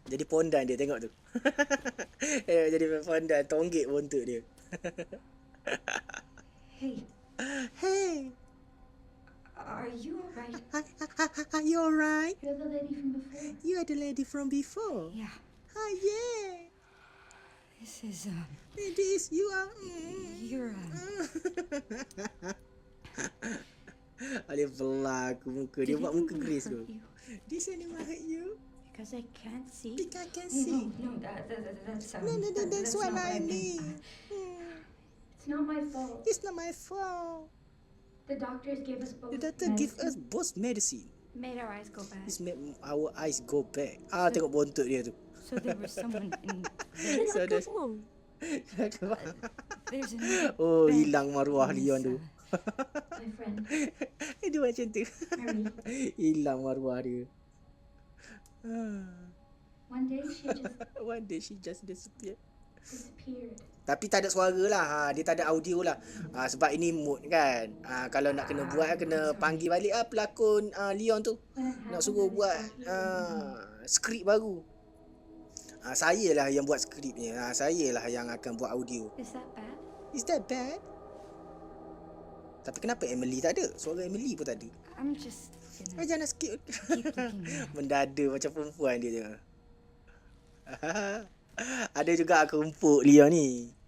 Jadi pondan dia tengok tu. Jadi pondan, tonggek bontot dia. Hey, Hey, are you alright? are you alright? You're the lady from before. You are the lady from before. Yeah, Ah, yeah. this is, This, you are... you're, Dia berlaku muka. Dia did buat muka anyone Grace hurt tu. you? This anyone hurt you? Because I can't see. Because I can Hey, see. no, that's, That's what not I what mean. It's not my fault. It's not my fault. The doctors gave us both The doctor give us both medicine. made our eyes go bad. It's made our eyes go back. Tengok bontot dia tu. So there was someone in So there's... there's another Oh, bed hilang maruah in Leon this, tu. my friend, Dia macam tu. Mary. Hilang maruah dia. One day she just One day she just disappeared. disappeared. Tapi tak ada suara lah. Dia tak ada audio lah. Sebab ini mood kan. Kalau nak kena buat, kena panggil balik pelakon Leon tu. Nak suruh buat skrip baru. Saya lah yang buat skripnya. Saya lah yang akan buat audio. Is that bad? Is that bad? Tapi kenapa Emily tak ada? Suara Emily pun tak ada. I'm just gonna Jangan skip. keep looking now. Mendada macam perempuan dia je. Ada juga aku empuk Leon ni.